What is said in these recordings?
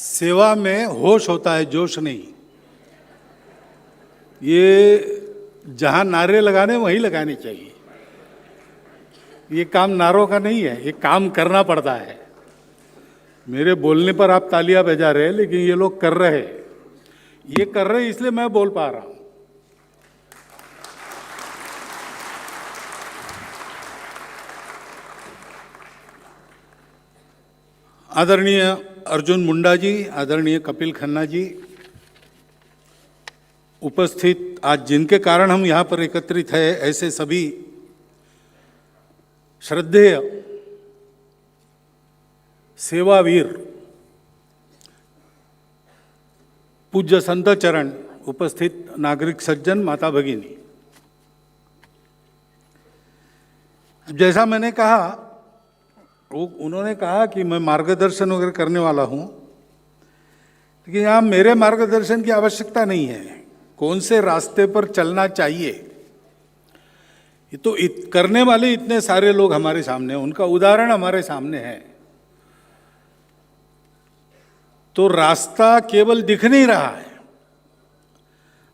सेवा में होश होता है, जोश नहीं। ये जहां नारे लगाने वहीं लगाने चाहिए। ये काम नारों का नहीं है, ये काम करना पड़ता है। मेरे बोलने पर आप तालियां बजा रहे हैं, लेकिन ये लोग कर रहे हैं। ये कर रहे हैं इसलिए मैं बोल पा रहा हूं। आदरणीय अर्जुन मुंडा जी, आदरणीय कपिल खन्ना जी, उपस्थित आज जिनके कारण हम यहाँ पर एकत्रित हैं, ऐसे सभी श्रद्धेय सेवावीर, पूज्य संत चरण, उपस्थित नागरिक सज्जन, माता भगिनी, जैसा मैंने कहा, उन्होंने कहा कि मैं मार्गदर्शन वगैरह करने वाला हूं, लेकिन यहाँ मेरे मार्गदर्शन की आवश्यकता नहीं है। कौन से रास्ते पर चलना चाहिए, ये तो करने वाले इतने सारे लोग हमारे सामने, उनका उदाहरण हमारे सामने है। तो रास्ता केवल दिख नहीं रहा है,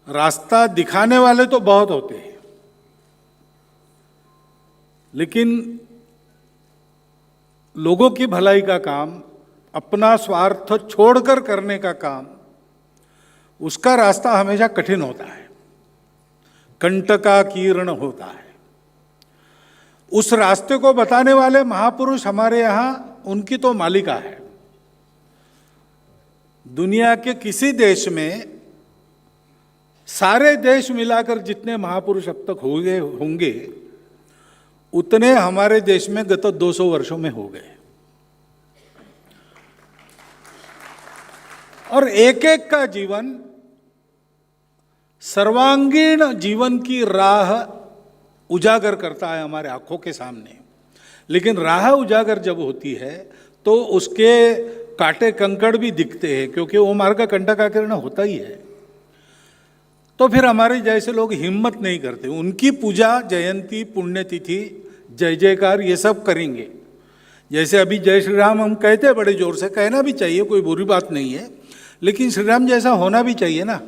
रास्ता दिखाने वाले तो बहुत होते हैं, लेकिन लोगों की भलाई का काम, अपना स्वार्थ छोड़कर करने का काम, उसका रास्ता हमेशा कठिन होता है, कंटकाकीर्ण होता है। उस रास्ते को बताने वाले महापुरुष हमारे यहां, उनकी तो मालिका है। दुनिया के किसी देश में, सारे देश मिलाकर जितने महापुरुष अब तक होंगे उतने हमारे देश में गत 200 वर्षों में हो गए। और एक एक का जीवन सर्वांगीण जीवन की राह उजागर करता है हमारे आंखों के सामने। लेकिन राह उजागर जब होती है तो उसके कांटे कंकड़ भी दिखते हैं, क्योंकि वो मार्ग का कंटकाकीर्ण होता ही है। तो फिर हमारे जैसे लोग हिम्मत नहीं करते, उनकी पूजा, जयंती, पुण्यतिथि, जय जयकार ये सब करेंगे। जैसे अभी जय श्री राम हम कहते हैं, बड़े जोर से कहना भी चाहिए, कोई बुरी बात नहीं है, लेकिन श्री राम जैसा होना भी चाहिए ना।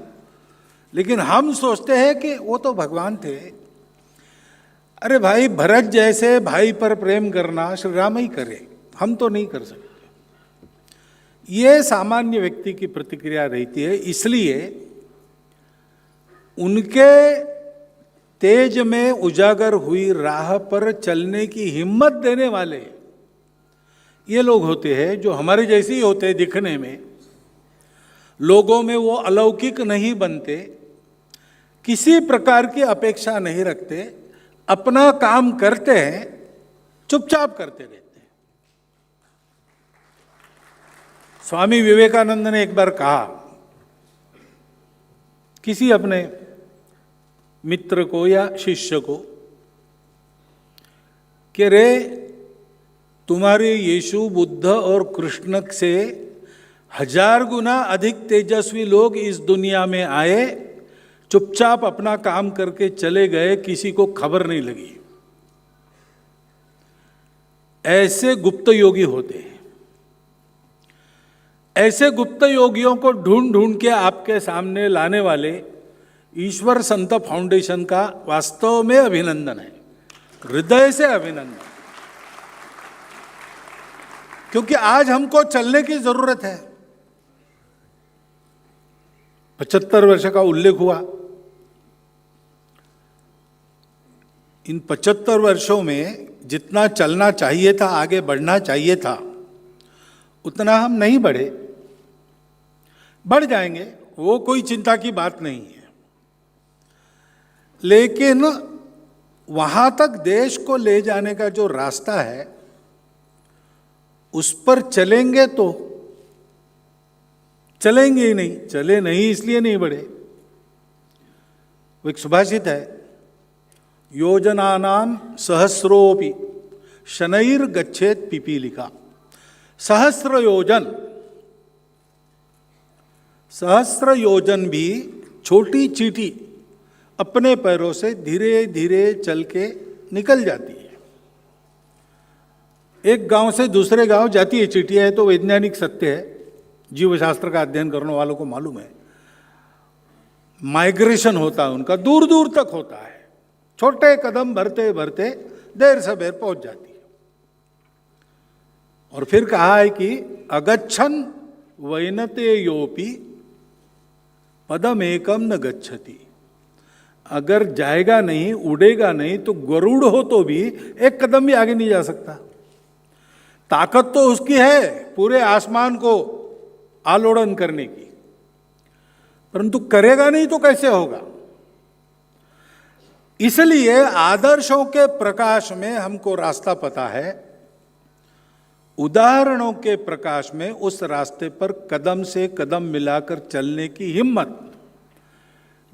लेकिन हम सोचते हैं कि वो तो भगवान थे। अरे भाई, भरत जैसे भाई पर प्रेम करना श्री राम ही करे, हम तो नहीं कर सकते। ये सामान्य व्यक्ति की प्रतिक्रिया रहती है। इसलिए उनके तेज में उजागर हुई राह पर चलने की हिम्मत देने वाले ये लोग होते हैं, जो हमारे जैसे ही होते हैं दिखने में, लोगों में वो अलौकिक नहीं बनते, किसी प्रकार की अपेक्षा नहीं रखते, अपना काम करते हैं, चुपचाप करते रहते हैं। स्वामी विवेकानंद ने एक बार कहा किसी अपने मित्र को या शिष्य को कि रे, तुम्हारे यीशु, बुद्ध और कृष्ण से 1000 गुना अधिक तेजस्वी लोग इस दुनिया में आए, चुपचाप अपना काम करके चले गए, किसी को खबर नहीं लगी। ऐसे गुप्त योगी होते हैं। ऐसे गुप्त योगियों को ढूंढ ढूंढ के आपके सामने लाने वाले ईश्वर संत फाउंडेशन का वास्तव में अभिनंदन है, हृदय से अभिनंदन। क्योंकि आज हमको चलने की जरूरत है। 75 वर्ष का उल्लेख हुआ। इन 75 वर्षों में जितना चलना चाहिए था, आगे बढ़ना चाहिए था, उतना हम नहीं बढ़े। बढ़ जाएंगे, वो कोई चिंता की बात नहीं है। लेकिन वहां तक देश को ले जाने का जो रास्ता है, उस पर चलेंगे तो चलेंगे ही नहीं। चले नहीं इसलिए नहीं बढ़े। वो एक सुभाषित है, योजनानाम सहस्रोपि शनैर गच्छेत पिपीलिका। सहस्र योजन भी छोटी चींटी अपने पैरों से धीरे धीरे चल के निकल जाती है। एक गांव से दूसरे गांव जाती है चिट्ठियां, है तो वैज्ञानिक सत्य है, जीव शास्त्र का अध्ययन करने वालों को मालूम है। माइग्रेशन होता है उनका, दूर दूर तक होता है, छोटे कदम भरते भरते देर सबेर पहुंच जाती है। और फिर कहा है कि अगच्छन वैनते योपी पदम एकम न गच्छति। अगर जाएगा नहीं, उड़ेगा नहीं, तो गरुड़ हो तो भी एक कदम भी आगे नहीं जा सकता। ताकत तो उसकी है पूरे आसमान को आलोड़न करने की, परंतु करेगा नहीं तो कैसे होगा। इसलिए आदर्शों के प्रकाश में हमको रास्ता पता है, उदाहरणों के प्रकाश में उस रास्ते पर कदम से कदम मिलाकर चलने की हिम्मत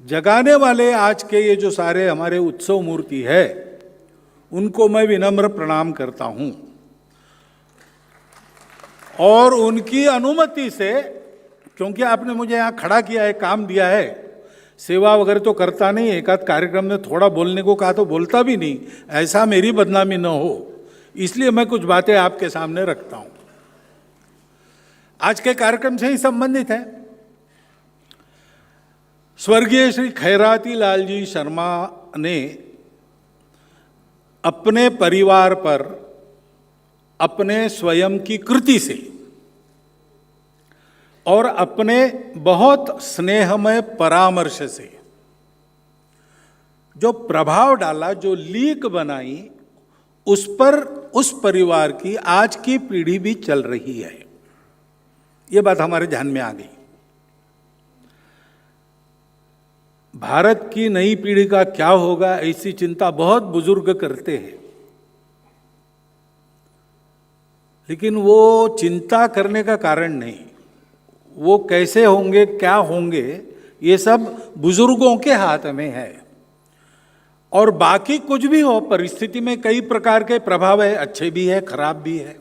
जगाने वाले आज के ये जो सारे हमारे उत्सव मूर्ति है, उनको मैं विनम्र प्रणाम करता हूं। और उनकी अनुमति से, क्योंकि आपने मुझे यहां खड़ा किया है, काम दिया है, सेवा वगैरह तो करता नहीं, एक आध कार्यक्रम में थोड़ा बोलने को कहा तो बोलता भी नहीं, ऐसा मेरी बदनामी न हो, इसलिए मैं कुछ बातें आपके सामने रखता हूं। आज के कार्यक्रम से ही संबंधित है। स्वर्गीय श्री खैराती लाल जी शर्मा ने अपने परिवार पर अपने स्वयं की कृति से और अपने बहुत स्नेहमय परामर्श से जो प्रभाव डाला, जो लीक बनाई, उस पर उस परिवार की आज की पीढ़ी भी चल रही है। ये बात हमारे ध्यान में आ गई। भारत की नई पीढ़ी का क्या होगा, ऐसी चिंता बहुत बुजुर्ग करते हैं, लेकिन वो चिंता करने का कारण नहीं, वो कैसे होंगे, क्या होंगे, ये सब बुजुर्गों के हाथ में है। और बाकी कुछ भी हो, परिस्थिति में कई प्रकार के प्रभाव है, अच्छे भी है, खराब भी है।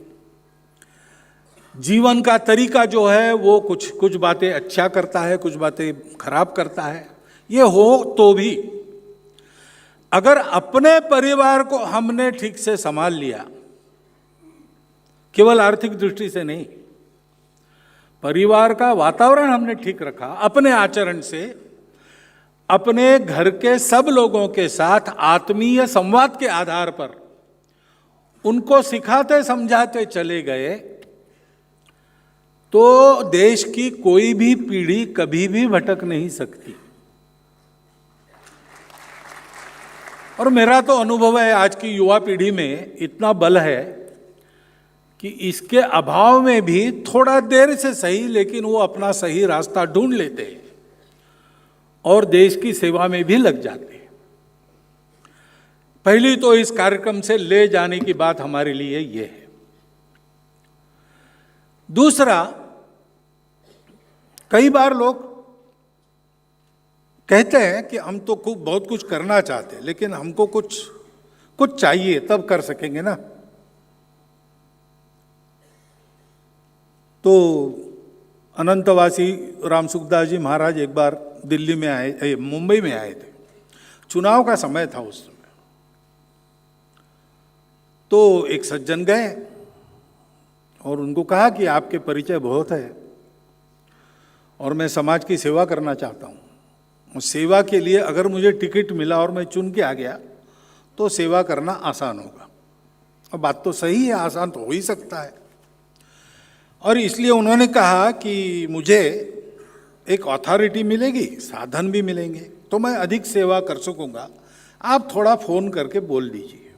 जीवन का तरीका जो है वो कुछ बातें अच्छा करता है, कुछ बातें खराब करता है। ये हो तो भी अगर अपने परिवार को हमने ठीक से संभाल लिया, केवल आर्थिक दृष्टि से नहीं, परिवार का वातावरण हमने ठीक रखा, अपने आचरण से अपने घर के सब लोगों के साथ आत्मीय संवाद के आधार पर उनको सिखाते समझाते चले गए, तो देश की कोई भी पीढ़ी कभी भी भटक नहीं सकती। और मेरा तो अनुभव है, आज की युवा पीढ़ी में इतना बल है कि इसके अभाव में भी थोड़ा देर से सही, लेकिन वो अपना सही रास्ता ढूंढ लेते हैं और देश की सेवा में भी लग जाते हैं। पहली तो इस कार्यक्रम से ले जाने की बात हमारे लिए ये है। दूसरा, कई बार लोग कहते हैं कि हम तो बहुत कुछ करना चाहते हैं, लेकिन हमको कुछ चाहिए तब कर सकेंगे ना। तो अनंतवासी राम सुखदास जी महाराज एक बार दिल्ली में आए, मुंबई में आए थे, चुनाव का समय था उस समय। तो एक सज्जन गए और उनको कहा कि आपके परिचय बहुत है और मैं समाज की सेवा करना चाहता हूँ, और सेवा के लिए अगर मुझे टिकट मिला और मैं चुन के आ गया तो सेवा करना आसान होगा। और बात तो सही है, आसान तो हो ही सकता है। और इसलिए उन्होंने कहा कि मुझे एक अथॉरिटी मिलेगी, साधन भी मिलेंगे, तो मैं अधिक सेवा कर सकूंगा, आप थोड़ा फोन करके बोल दीजिए।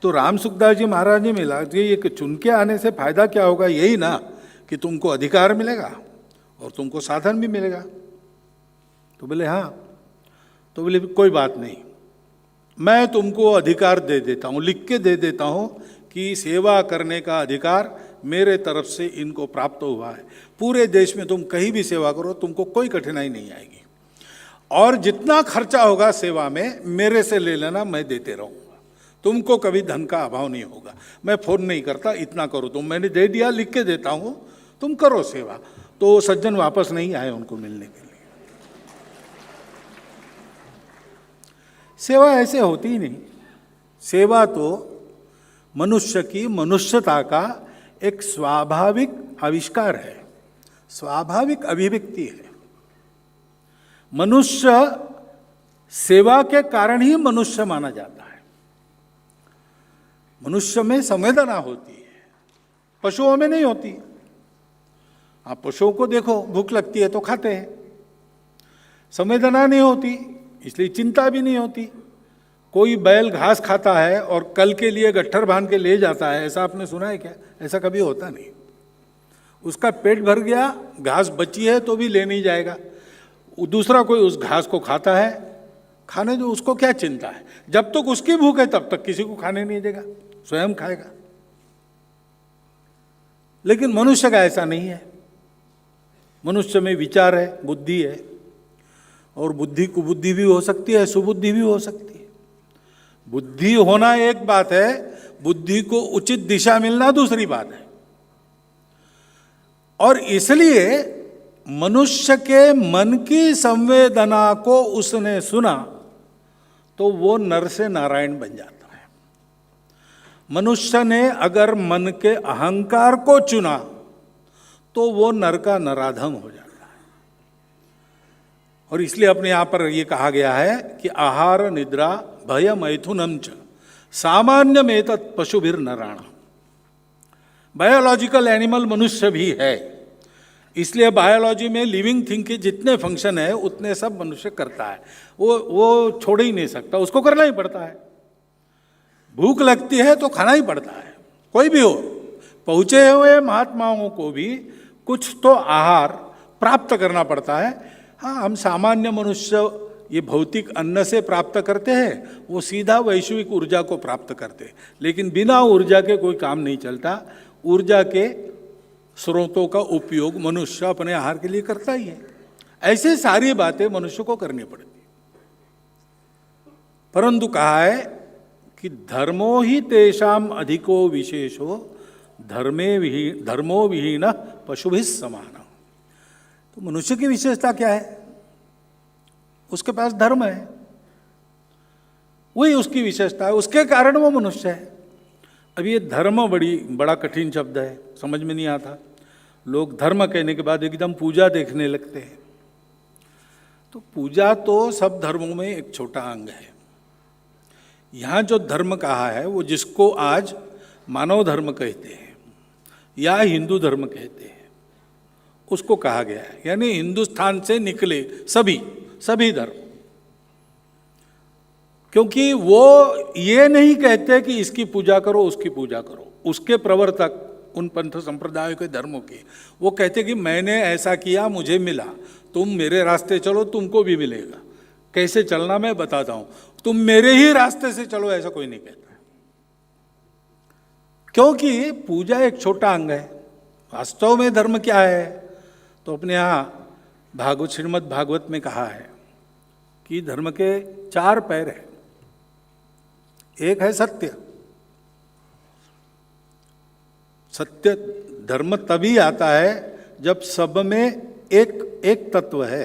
तो राम सुखदास जी महाराज ने मिला कि ये चुन के आने से फायदा क्या होगा, यही ना कि तुमको अधिकार मिलेगा और तुमको साधन भी मिलेगा। तो बोले हाँ। तो बोले कोई बात नहीं, मैं तुमको अधिकार दे देता हूँ, लिख के दे देता हूँ कि सेवा करने का अधिकार मेरे तरफ से इनको प्राप्त हुआ है। पूरे देश में तुम कहीं भी सेवा करो, तुमको कोई कठिनाई नहीं आएगी, और जितना खर्चा होगा सेवा में मेरे से ले लेना, मैं देते रहूँगा, तुमको कभी धन का अभाव नहीं होगा। मैं फोन नहीं करता, इतना करो तुम, मैंने दे दिया, लिख के देता हूँ, तुम करो सेवा। तो सज्जन वापस नहीं आए उनको मिलने के लिए। सेवा ऐसे होती ही नहीं। सेवा तो मनुष्य की मनुष्यता का एक स्वाभाविक आविष्कार है, स्वाभाविक अभिव्यक्ति है। मनुष्य सेवा के कारण ही मनुष्य माना जाता है। मनुष्य में संवेदना होती है, पशुओं में नहीं होती। आप पशुओं को देखो, भूख लगती है तो खाते हैं, संवेदना नहीं होती इसलिए चिंता भी नहीं होती। कोई बैल घास खाता है और कल के लिए गट्ठर बांध के ले जाता है, ऐसा आपने सुना है क्या? ऐसा कभी होता नहीं। उसका पेट भर गया, घास बची है तो भी ले नहीं जाएगा, दूसरा कोई उस घास को खाता है, खाने दो, उसको क्या चिंता है। जब तक उसकी भूख है तब तक किसी को खाने नहीं देगा, स्वयं खाएगा। लेकिन मनुष्य का ऐसा नहीं है। मनुष्य में विचार है, बुद्धि है, और बुद्धि कुबुद्धि भी हो सकती है, सुबुद्धि भी हो सकती है। बुद्धि होना एक बात है, बुद्धि को उचित दिशा मिलना दूसरी बात है। और इसलिए मनुष्य के मन की संवेदना को उसने सुना तो वो नर से नारायण बन जाता है। मनुष्य ने अगर मन के अहंकार को चुना तो वो नर का नराधम हो जाता है। और इसलिए अपने यहां पर यह कहा गया है कि आहार निद्रा भय मैथुनम च सामान्य में तत् पशुभिर नराणा। बायोलॉजिकल एनिमल मनुष्य भी है, इसलिए बायोलॉजी में लिविंग थिंग के जितने फंक्शन है उतने सब मनुष्य करता है। वो छोड़ ही नहीं सकता, उसको करना ही पड़ता है। भूख लगती है तो खाना ही पड़ता है, कोई भी हो। पहुंचे हुए महात्माओं को भी कुछ तो आहार प्राप्त करना पड़ता है। हाँ, हम सामान्य मनुष्य ये भौतिक अन्न से प्राप्त करते हैं, वो सीधा वैश्विक ऊर्जा को प्राप्त करते हैं। लेकिन बिना ऊर्जा के कोई काम नहीं चलता। ऊर्जा के स्रोतों का उपयोग मनुष्य अपने आहार के लिए करता ही है। ऐसे सारी बातें मनुष्य को करनी पड़ती। परंतु कहा है कि धर्मो ही तेषाम अधिको विशेषो धर्मो विहीन पशुभिः समान। तो मनुष्य की विशेषता क्या है? उसके पास धर्म है, वही उसकी विशेषता है, उसके कारण वो मनुष्य है। अब ये धर्म बड़ा कठिन शब्द है, समझ में नहीं आता। लोग धर्म कहने के बाद एकदम पूजा देखने लगते हैं। तो पूजा तो सब धर्मों में एक छोटा अंग है। यहाँ जो धर्म कहा है वो जिसको आज मानव धर्म कहते हैं या हिंदू धर्म कहते हैं, उसको कहा गया है। यानी हिंदुस्तान से निकले सभी धर्म। क्योंकि वो ये नहीं कहते कि इसकी पूजा करो उसकी पूजा करो। उसके प्रवर्तक उन पंथ संप्रदायों के धर्मों के वो कहते कि मैंने ऐसा किया, मुझे मिला, तुम मेरे रास्ते चलो तुमको भी मिलेगा। कैसे चलना मैं बताता हूं, तुम मेरे ही रास्ते से चलो, ऐसा कोई नहीं कहता। क्योंकि पूजा एक छोटा अंग है। वास्तव में धर्म क्या है? तो अपने यहाँ श्रीमद् भागवत में कहा है कि धर्म के 4 पैर हैं। एक है सत्य। सत्य धर्म तभी आता है जब सब में एक तत्व है।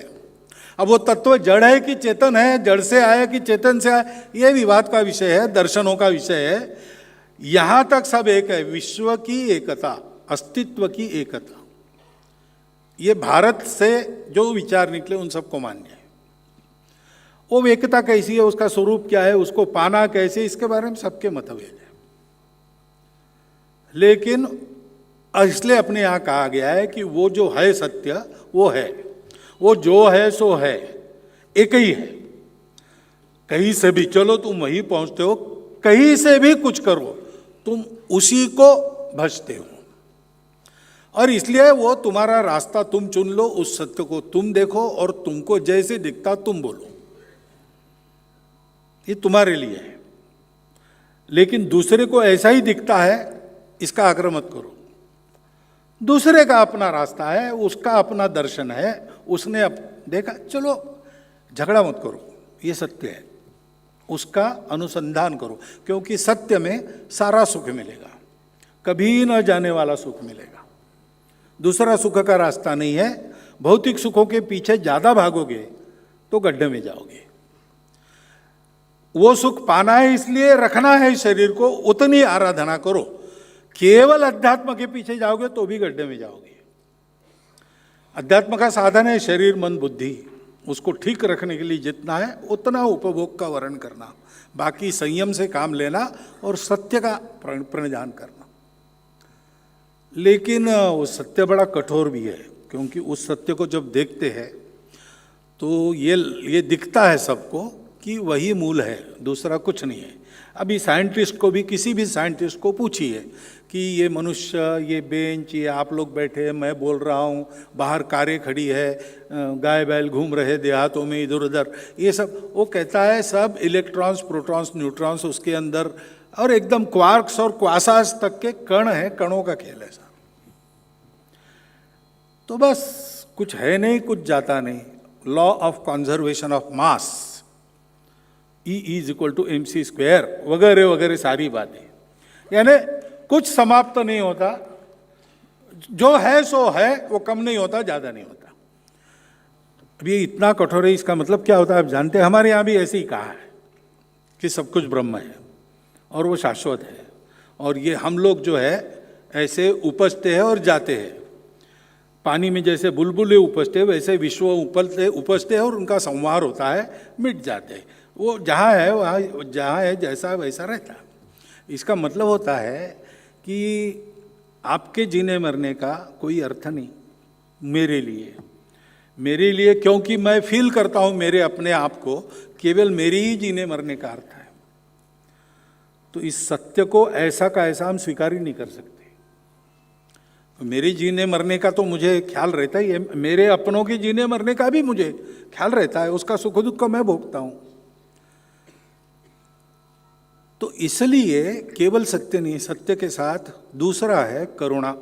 अब वो तत्व जड़ है कि चेतन है, जड़ से आया कि चेतन से आया, ये विवाद का विषय है, दर्शनों का विषय है। यहां तक सब एक है। विश्व की एकता, अस्तित्व की एकता, ये भारत से जो विचार निकले उन सबको मान्य है। वो एकता कैसी है, उसका स्वरूप क्या है, उसको पाना कैसे, इसके बारे में सबके मतभेद है। लेकिन इसलिए अपने यहां कहा गया है कि वो जो है सत्य वो है, वो जो है सो है, एक ही है। कहीं से भी चलो तुम वहीं पहुंचते हो, कहीं से भी कुछ करो तुम उसी को भजते हो। और इसलिए वो तुम्हारा रास्ता तुम चुन लो, उस सत्य को तुम देखो और तुमको जैसे दिखता तुम बोलो, ये तुम्हारे लिए है। लेकिन दूसरे को ऐसा ही दिखता है, इसका आग्रह मत करो। दूसरे का अपना रास्ता है, उसका अपना दर्शन है, उसने देखा, चलो झगड़ा मत करो, ये सत्य है, उसका अनुसंधान करो। क्योंकि सत्य में सारा सुख मिलेगा, कभी न जाने वाला सुख मिलेगा। दूसरा सुख का रास्ता नहीं है। भौतिक सुखों के पीछे ज्यादा भागोगे तो गड्ढे में जाओगे। वो सुख पाना है, इसलिए रखना है शरीर को, उतनी आराधना करो। केवल अध्यात्म के पीछे जाओगे तो भी गड्ढे में जाओगे। अध्यात्म का साधन है शरीर मन बुद्धि, उसको ठीक रखने के लिए जितना है उतना उपभोग का वर्ण करना, बाकी संयम से काम लेना और सत्य का प्रणिधान करना। लेकिन वो सत्य बड़ा कठोर भी है, क्योंकि उस सत्य को जब देखते हैं तो ये दिखता है सबको कि वही मूल है, दूसरा कुछ नहीं है। अभी साइंटिस्ट को भी, किसी भी साइंटिस्ट को पूछिए कि ये मनुष्य, ये बेंच, ये आप लोग बैठे हैं, मैं बोल रहा हूँ, बाहर कारें खड़ी है, गाय बैल घूम रहे देहातों में इधर उधर, ये सब, वो कहता है सब इलेक्ट्रॉन्स, प्रोटॉन्स, न्यूट्रॉन्स उसके अंदर, और एकदम क्वार्क्स और क्वासास तक के कण है, कणों का खेल है साहब। तो बस कुछ है नहीं, कुछ जाता नहीं। Law of conservation of mass, E=mc², वगैरह वगैरह सारी बातें, यानी कुछ समाप्त नहीं होता, जो है सो है, वो कम नहीं होता, ज्यादा नहीं होता। अब ये इतना कठोर है, इसका मतलब क्या होता है आप जानते हैं? हमारे यहाँ भी ऐसे ही कहा है कि सब कुछ ब्रह्म है और वो शाश्वत है, और ये हम लोग जो है ऐसे उपजते हैं और जाते हैं। पानी में जैसे बुलबुले उपजते हैं, वैसे विश्व उपजते हैं और उनका संहार होता है, मिट जाते हैं। वो जहाँ है वहाँ, जहाँ है जैसा वैसा रहता है। इसका मतलब होता है कि आपके जीने मरने का कोई अर्थ नहीं मेरे लिए, क्योंकि मैं फील करता हूँ मेरे अपने आप को, केवल मेरी ही जीने मरने का अर्थ है। तो इस सत्य को ऐसा का ऐसा हम स्वीकार ही नहीं कर सकते। मेरे जीने मरने का तो मुझे ख्याल रहता ही है, मेरे अपनों के जीने मरने का भी मुझे ख्याल रहता है, उसका सुख दुख को मैं भोगता हूँ। तो इसलिए केवल सत्य नहीं, सत्य के साथ दूसरा है करुणा,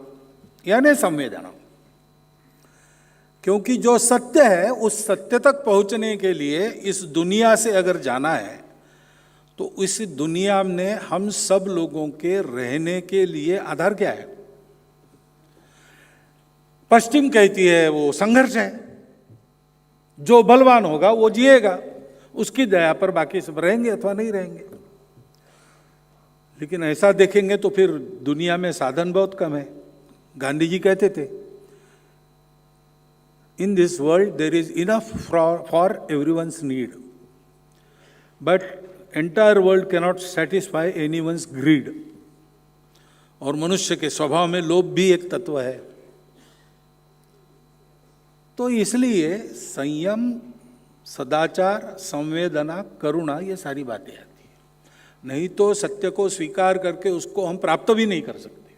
यानी संवेदना। क्योंकि जो सत्य है, उस सत्य तक पहुंचने के लिए इस दुनिया से अगर जाना है, तो इस दुनिया में हम सब लोगों के रहने के लिए आधार क्या है? पश्चिम कहती है वो संघर्ष है, जो बलवान होगा वो जिएगा, उसकी दया पर बाकी सब रहेंगे अथवा नहीं रहेंगे। लेकिन ऐसा देखेंगे तो फिर दुनिया में साधन बहुत कम है। गांधी जी कहते थे, in this world there is enough for everyone's need, but entire world cannot satisfy anyone's greed. और मनुष्य के स्वभाव में लोभ भी एक तत्व है। तो इसलिए संयम, सदाचार, संवेदना, करुणा, ये सारी बातें आती है। नहीं तो सत्य को स्वीकार करके उसको हम प्राप्त भी नहीं कर सकते।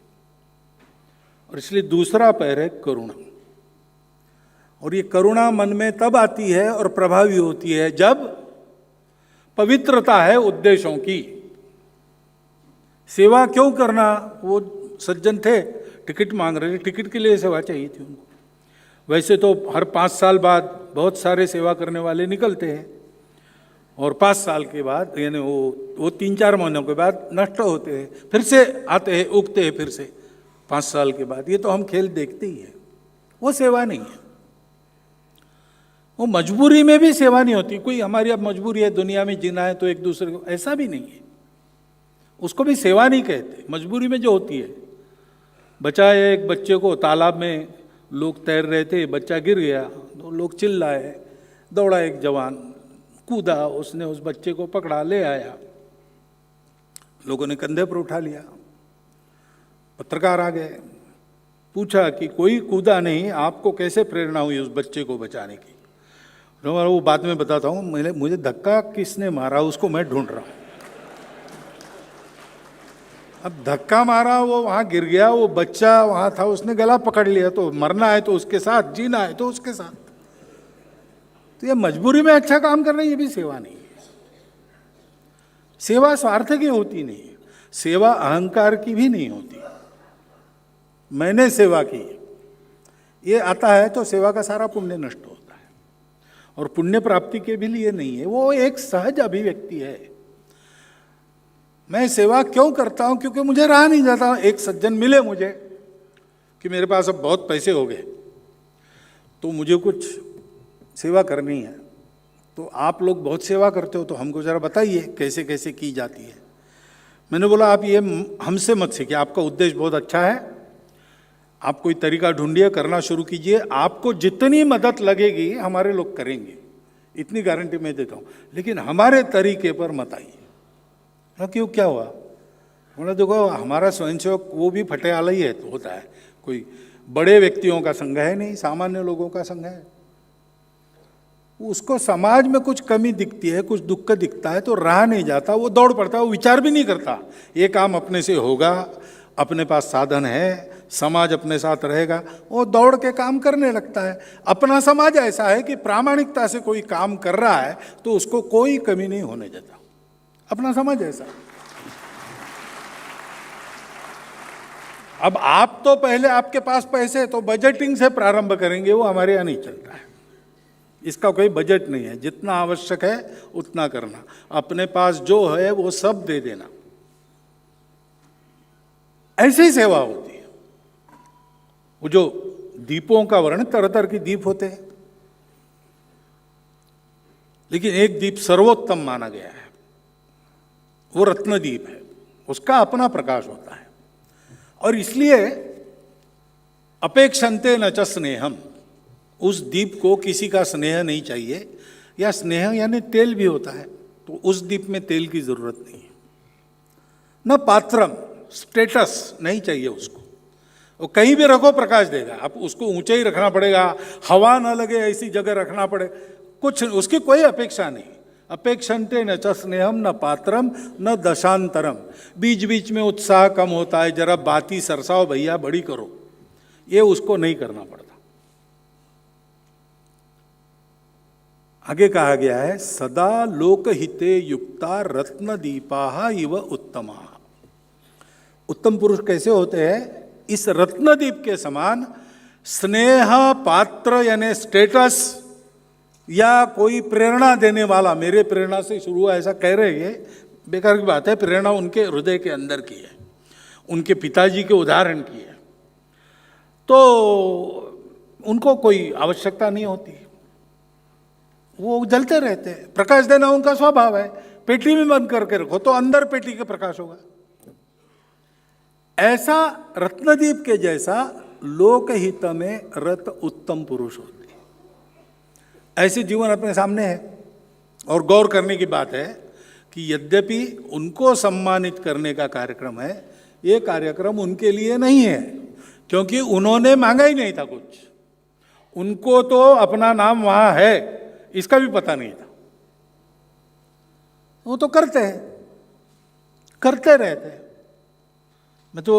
और इसलिए दूसरा पैर है करुणा। और ये करुणा मन में तब आती है और प्रभावी होती है जब पवित्रता है उद्देश्यों की। सेवा क्यों करना? वो सज्जन थे, टिकट मांग रहे थे, टिकट के लिए सेवा चाहिए थी उनको। वैसे तो हर 5 साल बाद बहुत सारे सेवा करने वाले निकलते हैं, और 5 साल के बाद, यानी वो 3-4 महीनों के बाद नष्ट होते हैं, फिर से आते हैं, उगते हैं फिर से 5 साल के बाद। ये तो हम खेल देखते ही हैं। वो सेवा नहीं है। वो मजबूरी में भी सेवा नहीं होती। कोई हमारी अब मजबूरी है दुनिया में जीना है तो एक दूसरे को, ऐसा भी नहीं है, उसको भी सेवा नहीं कहते। मजबूरी में जो होती है, बचाए एक बच्चे को, तालाब में लोग तैर रहे थे, बच्चा गिर गया तो लोग चिल्लाए, दौड़ा एक जवान, कूदा, उसने उस बच्चे को पकड़ा, ले आया, लोगों ने कंधे पर उठा लिया। पत्रकार आ गए, पूछा कि कोई कूदा नहीं, आपको कैसे प्रेरणा हुई उस बच्चे को बचाने की? वो बाद में बताता हूँ, मुझे धक्का किसने मारा उसको मैं ढूंढ रहा हूँ। अब धक्का मारा, वो वहाँ गिर गया, वो बच्चा वहाँ था, उसने गला पकड़ लिया। तो मरना है तो उसके साथ, जीना है तो उसके साथ। तो ये मजबूरी में अच्छा काम करना, ये भी सेवा नहीं है। सेवा स्वार्थ की होती नहीं है, सेवा अहंकार की भी नहीं होती। मैंने सेवा की, ये आता है तो सेवा का सारा पुण्य नष्ट होता है। और पुण्य प्राप्ति के भी लिए नहीं है, वो एक सहज अभिव्यक्ति है। मैं सेवा क्यों करता हूं? क्योंकि मुझे रहा नहीं जाता। एक सज्जन मिले मुझे कि मेरे पास अब बहुत पैसे हो गए, तो मुझे कुछ सेवा करनी है। तो आप लोग बहुत सेवा करते हो, तो हमको ज़रा बताइए कैसे कैसे की जाती है। मैंने बोला आप ये हमसे मत सीखिए, आपका उद्देश्य बहुत अच्छा है, आप कोई तरीका ढूंढिए, करना शुरू कीजिए, आपको जितनी मदद लगेगी हमारे लोग करेंगे, इतनी गारंटी मैं देता हूँ, लेकिन हमारे तरीके पर मत आइए। क्यों, क्या हुआ? बोला देखो हमारा स्वयंसेवक वो भी फटेआला ही है, तो होता है, कोई बड़े व्यक्तियों का संघ है नहीं, सामान्य लोगों का संघ है। उसको समाज में कुछ कमी दिखती है, कुछ दुख दिखता है तो रहा नहीं जाता, वो दौड़ पड़ता है, वो विचार भी नहीं करता ये काम अपने से होगा, अपने पास साधन है, समाज अपने साथ रहेगा, वो दौड़ के काम करने लगता है। अपना समाज ऐसा है कि प्रामाणिकता से कोई काम कर रहा है तो उसको कोई कमी नहीं होने देता, अपना समाज ऐसा। अब आप तो पहले आपके पास पैसे तो बजटिंग से प्रारंभ करेंगे, वो हमारे यहाँ नहीं चलता है, इसका कोई बजट नहीं है, जितना आवश्यक है उतना करना, अपने पास जो है वो सब दे देना, ऐसे ही सेवा होती है। वो जो दीपों का वर्णन, तरह तरह के दीप होते हैं, लेकिन एक दीप सर्वोत्तम माना गया है, वो रत्न दीप है, उसका अपना प्रकाश होता है। और इसलिए अपेक्षन्ते न च स्नेहम, उस दीप को किसी का स्नेह नहीं चाहिए, या स्नेह यानी तेल भी होता है, तो उस दीप में तेल की जरूरत नहीं है। न पात्रम, स्टेटस नहीं चाहिए उसको, वो कहीं भी रखो प्रकाश देगा, आप उसको ऊंचे ही रखना पड़ेगा, हवा ना लगे ऐसी जगह रखना पड़े, कुछ उसकी कोई अपेक्षा नहीं। अपेक्षन्ते न च स्नेहम न पात्रम न दशांतरम, बीच बीच में उत्साह कम होता है, जरा बाती सरसाओ भैया, बड़ी करो, ये उसको नहीं करना पड़ता। आगे कहा गया है सदा लोकहिते युक्ता रत्न दीपा इव उत्तमा। उत्तम पुरुष कैसे होते हैं? इस रत्न दीप के समान स्नेह पात्र यानी स्टेटस या कोई प्रेरणा देने वाला, मेरे प्रेरणा से शुरू हुआ ऐसा कह रहे हैं, बेकार की बात है, प्रेरणा उनके हृदय के अंदर की है, उनके पिताजी के उदाहरण की है, तो उनको कोई आवश्यकता नहीं होती, वो जलते रहते हैं। प्रकाश देना उनका स्वभाव है, पेटी में बंद करके रखो तो अंदर पेटी के प्रकाश होगा। ऐसा रत्नदीप के जैसा लोकहित में रत उत्तम पुरुष होते हैं, ऐसे जीवन अपने सामने है। और गौर करने की बात है कि यद्यपि उनको सम्मानित करने का कार्यक्रम है, ये कार्यक्रम उनके लिए नहीं है, क्योंकि उन्होंने मांगा ही नहीं था कुछ, उनको तो अपना नाम वहां है इसका भी पता नहीं था, वो तो करते हैं, करते रहते हैं। मैं तो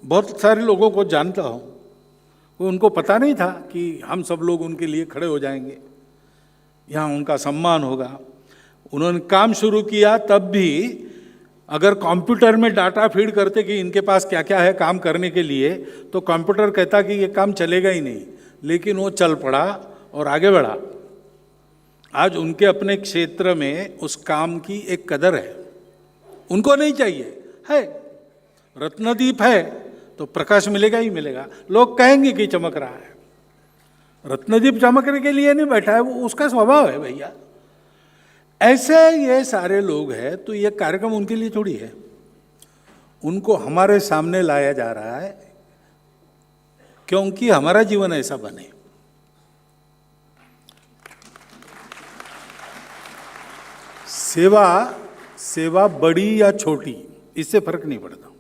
बहुत सारे लोगों को जानता हूं, उनको पता नहीं था कि हम सब लोग उनके लिए खड़े हो जाएंगे, यहाँ उनका सम्मान होगा। उन्होंने काम शुरू किया तब भी अगर कंप्यूटर में डाटा फीड करते कि इनके पास क्या क्या है काम करने के लिए, तो कंप्यूटर कहता कि ये काम चलेगा ही नहीं, लेकिन वो चल पड़ा और आगे बढ़ा। आज उनके अपने क्षेत्र में उस काम की एक कदर है, उनको नहीं चाहिए, है रत्नदीप है तो प्रकाश मिलेगा ही मिलेगा, लोग कहेंगे कि चमक रहा है, रत्नदीप चमकने के लिए नहीं बैठा है, वो उसका स्वभाव है भैया। ऐसे ये सारे लोग हैं, तो ये कार्यक्रम उनके लिए थोड़ी है, उनको हमारे सामने लाया जा रहा है क्योंकि हमारा जीवन ऐसा बने। सेवा बड़ी या छोटी इससे फर्क नहीं पड़ता,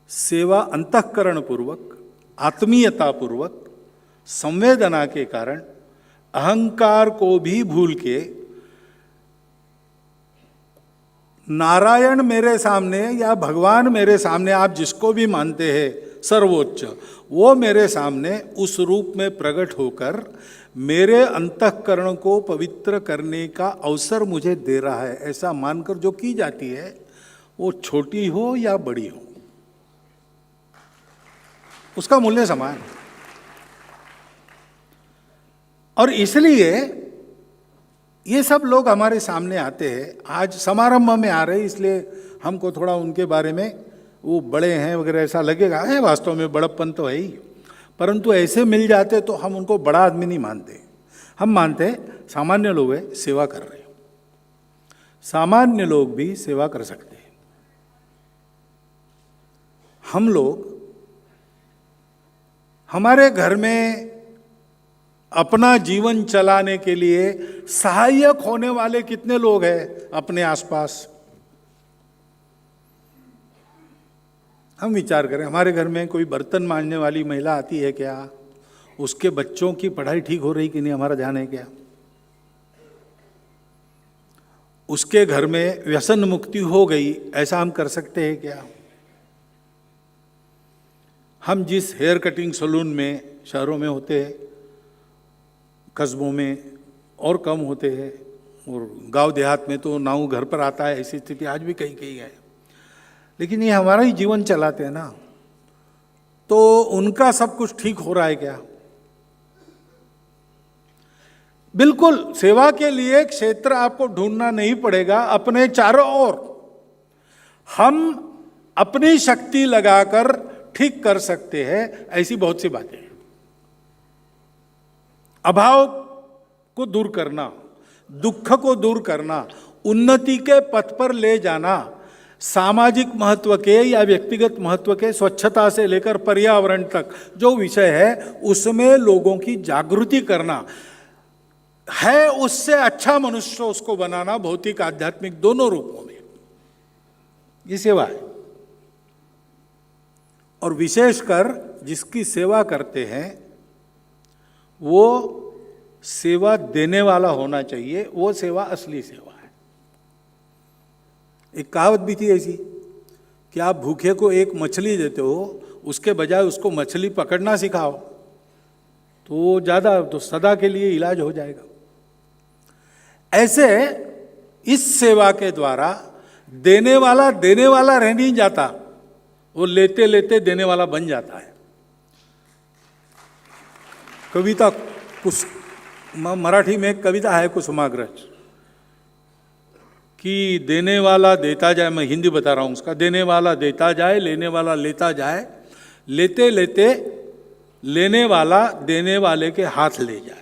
सेवा अंतःकरण पूर्वक, आत्मीयता पूर्वक, संवेदना के कारण, अहंकार को भी भूल के, नारायण मेरे सामने या भगवान मेरे सामने, आप जिसको भी मानते हैं सर्वोच्च, वो मेरे सामने उस रूप में प्रकट होकर मेरे अंतःकरण को पवित्र करने का अवसर मुझे दे रहा है, ऐसा मानकर जो की जाती है, वो छोटी हो या बड़ी हो, उसका मूल्य समान है। और इसलिए ये सब लोग हमारे सामने आते हैं, आज समारंभ में आ रहे हैं, इसलिए हमको थोड़ा उनके बारे में वो बड़े हैं वगैरह ऐसा लगेगा, है वास्तव में बड़प्पन तो है ही, परंतु ऐसे मिल जाते तो हम उनको बड़ा आदमी नहीं मानते, हम मानते हैं सामान्य लोग हैं, सेवा कर रहे हैं, सामान्य लोग भी सेवा कर सकते हैं। हम लोग हमारे घर में अपना जीवन चलाने के लिए सहायक होने वाले कितने लोग हैं अपने आसपास? हम विचार करें, हमारे घर में कोई बर्तन मांजने वाली महिला आती है क्या? उसके बच्चों की पढ़ाई ठीक हो रही कि नहीं, हमारा ध्यान है क्या? उसके घर में व्यसन मुक्ति हो गई, ऐसा हम कर सकते हैं क्या? हम जिस हेयर कटिंग सैलून में शहरों में होते हैं, कस्बों में और कम होते हैं, और गांव देहात में तो नाऊ घर पर आता है, ऐसी स्थिति आज भी कहीं कहीं है, लेकिन ये हमारा ही जीवन चलाते हैं ना, तो उनका सब कुछ ठीक हो रहा है क्या? बिल्कुल, सेवा के लिए क्षेत्र आपको ढूंढना नहीं पड़ेगा, अपने चारों ओर हम अपनी शक्ति लगाकर ठीक कर सकते हैं। ऐसी बहुत सी बातें हैं। अभाव को दूर करना, दुख को दूर करना, उन्नति के पथ पर ले जाना, सामाजिक महत्व के या व्यक्तिगत महत्व के, स्वच्छता से लेकर पर्यावरण तक जो विषय है उसमें लोगों की जागृति करना है, उससे अच्छा मनुष्य उसको बनाना, भौतिक आध्यात्मिक दोनों रूपों में ये सेवा है। और विशेषकर जिसकी सेवा करते हैं वो सेवा देने वाला होना चाहिए, वो सेवा असली सेवा है। एक कहावत भी थी ऐसी कि आप भूखे को एक मछली देते हो, उसके बजाय उसको मछली पकड़ना सिखाओ तो ज़्यादा, तो सदा के लिए इलाज हो जाएगा। ऐसे इस सेवा के द्वारा देने वाला रह नहीं जाता, वो लेते लेते देने वाला बन जाता है। कविता कुछ मराठी में एक कविता है कुसुमाग्रज कि देने वाला देता जाए, मैं हिंदी बता रहा हूं उसका, देने वाला देता जाए, लेने वाला लेता जाए, लेते लेते लेने वाला देने वाले के हाथ ले जाए।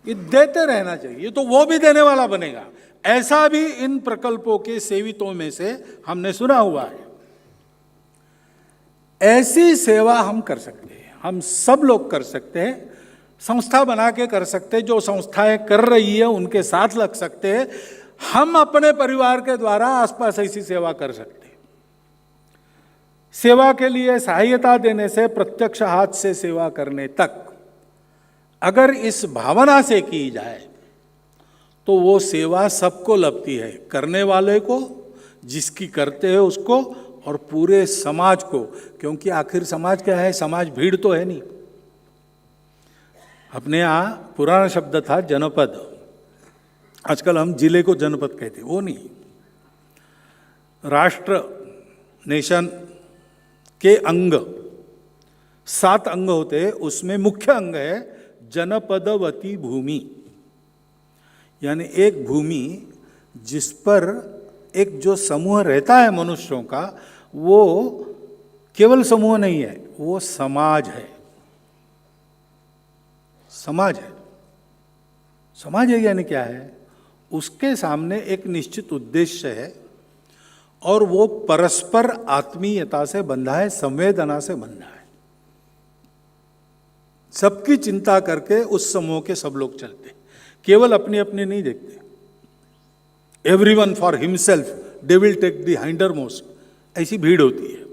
ये देते रहना चाहिए तो वो भी देने वाला बनेगा। ऐसा भी इन प्रकल्पों के सेवितों में से हमने सुना हुआ है। ऐसी सेवा हम कर सकते हैं, हम सब लोग कर सकते हैं, संस्था बना के कर सकते हैं, जो संस्थाएं कर रही है उनके साथ लग सकते हैं, हम अपने परिवार के द्वारा आसपास ऐसी सेवा कर सकते हैं। सेवा के लिए सहायता देने से प्रत्यक्ष हाथ से सेवा करने तक अगर इस भावना से की जाए तो वो सेवा सबको लगती है, करने वाले को, जिसकी करते हैं उसको, और पूरे समाज को। क्योंकि आखिर समाज क्या है? समाज भीड़ तो है नहीं। अपने यहाँ पुराना शब्द था जनपद, आजकल हम जिले को जनपद कहते, वो नहीं। राष्ट्र, नेशन के अंग 7 अंग होते हैं, उसमें मुख्य अंग है जनपदवती भूमि, यानी एक भूमि जिस पर एक जो समूह रहता है मनुष्यों का, वो केवल समूह नहीं है, वो समाज है। समाज है। समाज है यानी क्या है? उसके सामने एक निश्चित उद्देश्य है और वो परस्पर आत्मीयता से बंधा है, संवेदना से बंधा है। सबकी चिंता करके उस समूह के सब लोग चलते, केवल अपने अपने नहीं देखते। Everyone for himself, they will take the hindmost, ऐसी भीड़ होती है।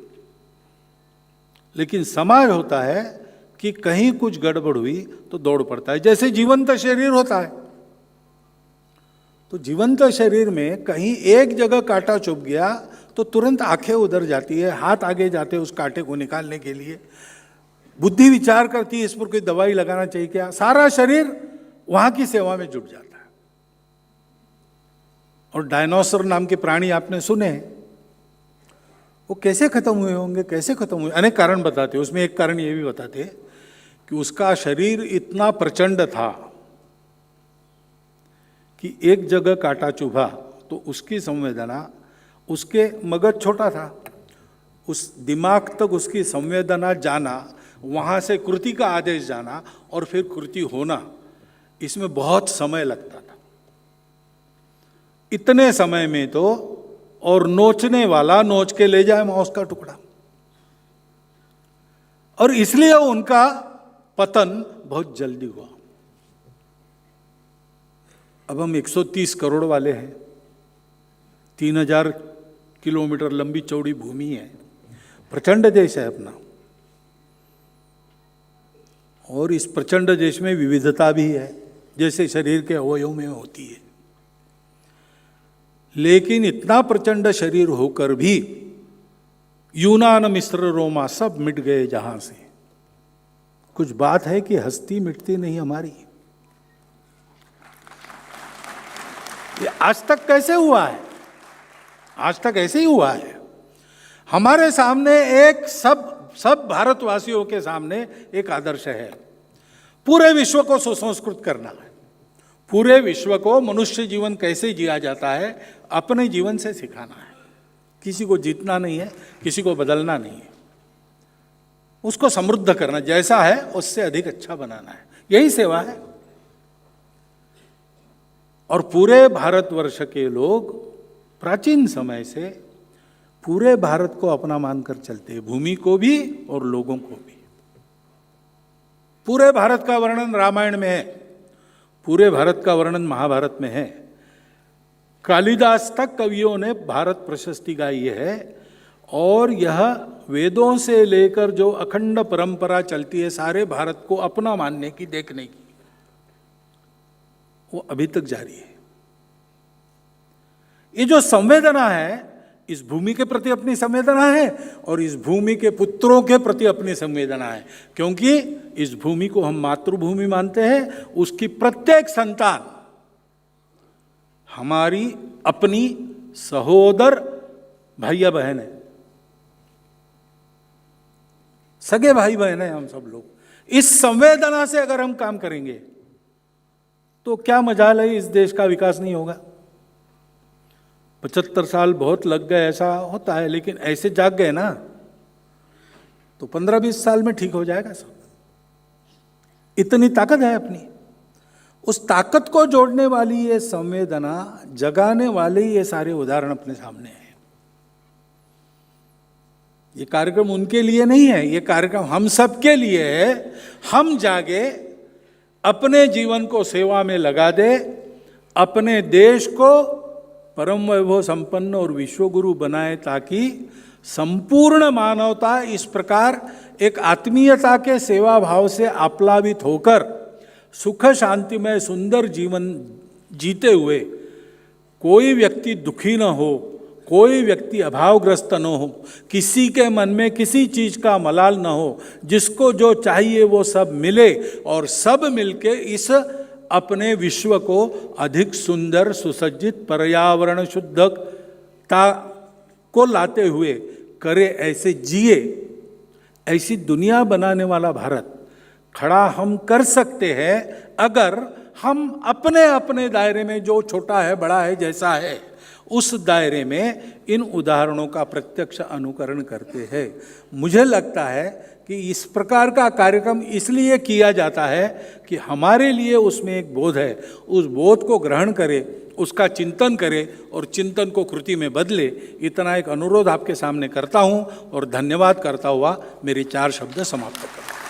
लेकिन समाज होता है कि कहीं कुछ गड़बड़ हुई तो दौड़ पड़ता है। जैसे जीवंत शरीर होता है, तो जीवंत शरीर में कहीं एक जगह कांटा चुभ गया तो तुरंत आंखें उधर जाती है, हाथ आगे जाते हैं उस कांटे को निकालने के लिए, बुद्धि विचार करती है इस पर कोई दवाई लगाना चाहिए क्या, सारा शरीर वहां की सेवा में जुट जाता है। और डायनासोर नाम के प्राणी आपने सुने, वो कैसे खत्म हुए होंगे, कैसे खत्म हुए? अनेक कारण बताते हैं। उसमें एक कारण ये भी बताते कि उसका शरीर इतना प्रचंड था कि एक जगह कांटा चुभा तो उसकी संवेदना, उसके मगज छोटा था, उस दिमाग तक उसकी संवेदना जाना, वहाँ से कृति का आदेश जाना और फिर कृति होना, इसमें बहुत समय लगता था। इतने समय में तो, और नोचने वाला नोच के ले जाए मांस का टुकड़ा, और इसलिए उनका पतन बहुत जल्दी हुआ। अब हम 130 करोड़ वाले हैं, 3000 किलोमीटर लंबी चौड़ी भूमि है, प्रचंड देश है अपना, और इस प्रचंड देश में विविधता भी है, जैसे शरीर के अवयवों में होती है। लेकिन इतना प्रचंड शरीर होकर भी यूनान मिस्र रोमा सब मिट गए जहां से। कुछ बात है कि हस्ती मिटती नहीं हमारी। ये आज तक कैसे हुआ है? आज तक ऐसे ही हुआ है। हमारे सामने एक सब भारतवासियों के सामने एक आदर्श है, पूरे विश्व को सुसंस्कृत करना है। पूरे विश्व को मनुष्य जीवन कैसे जिया जाता है अपने जीवन से सिखाना है। किसी को जीतना नहीं है, किसी को बदलना नहीं है, उसको समृद्ध करना, जैसा है उससे अधिक अच्छा बनाना है, यही सेवा है। और पूरे भारतवर्ष के लोग प्राचीन समय से पूरे भारत को अपना मानकर चलते हैं, भूमि को भी और लोगों को भी। पूरे भारत का वर्णन रामायण में है, पूरे भारत का वर्णन महाभारत में है। कालिदास तक कवियों ने भारत प्रशस्ति गाई है, और यह वेदों से लेकर जो अखंड परंपरा चलती है सारे भारत को अपना मानने की, देखने की, वो अभी तक जारी है। ये जो संवेदना है, इस भूमि के प्रति अपनी संवेदना है, और इस भूमि के पुत्रों के प्रति अपनी संवेदना है, क्योंकि इस भूमि को हम मातृभूमि मानते हैं। उसकी प्रत्येक संतान हमारी अपनी सहोदर भैया बहन है, सगे भाई बहन है हम सब लोग। इस संवेदना से अगर हम काम करेंगे तो क्या मजाल है इस देश का विकास नहीं होगा। 75 साल बहुत लग गए ऐसा होता है, लेकिन ऐसे जाग गए ना तो 15-20 साल में ठीक हो जाएगा सब। इतनी ताकत है अपनी। उस ताकत को जोड़ने वाली ये संवेदना, जगाने वाले ये सारे उदाहरण अपने सामने हैं। ये कार्यक्रम उनके लिए नहीं है, ये कार्यक्रम हम सबके लिए है। हम जागे, अपने जीवन को सेवा में लगा दे, अपने देश को परम वैभव संपन्न और विश्वगुरु बनाए, ताकि संपूर्ण मानवता इस प्रकार एक आत्मीयता के सेवा भाव से आप्लावित होकर सुख शांतिमय सुंदर जीवन जीते हुए कोई व्यक्ति दुखी न हो, कोई व्यक्ति अभावग्रस्त न हो, किसी के मन में किसी चीज का मलाल न हो, जिसको जो चाहिए वो सब मिले, और सब मिलके इस अपने विश्व को अधिक सुंदर सुसज्जित पर्यावरण शुद्धता को लाते हुए करे, ऐसे जिए। ऐसी दुनिया बनाने वाला भारत खड़ा हम कर सकते हैं अगर हम अपने अपने दायरे में, जो छोटा है बड़ा है जैसा है, उस दायरे में इन उदाहरणों का प्रत्यक्ष अनुकरण करते हैं। मुझे लगता है कि इस प्रकार का कार्यक्रम इसलिए किया जाता है कि हमारे लिए उसमें एक बोध है, उस बोध को ग्रहण करें, उसका चिंतन करें और चिंतन को कृति में बदले। इतना एक अनुरोध आपके सामने करता हूं और धन्यवाद करता हुआ मेरे 4 शब्द समाप्त करता हूं।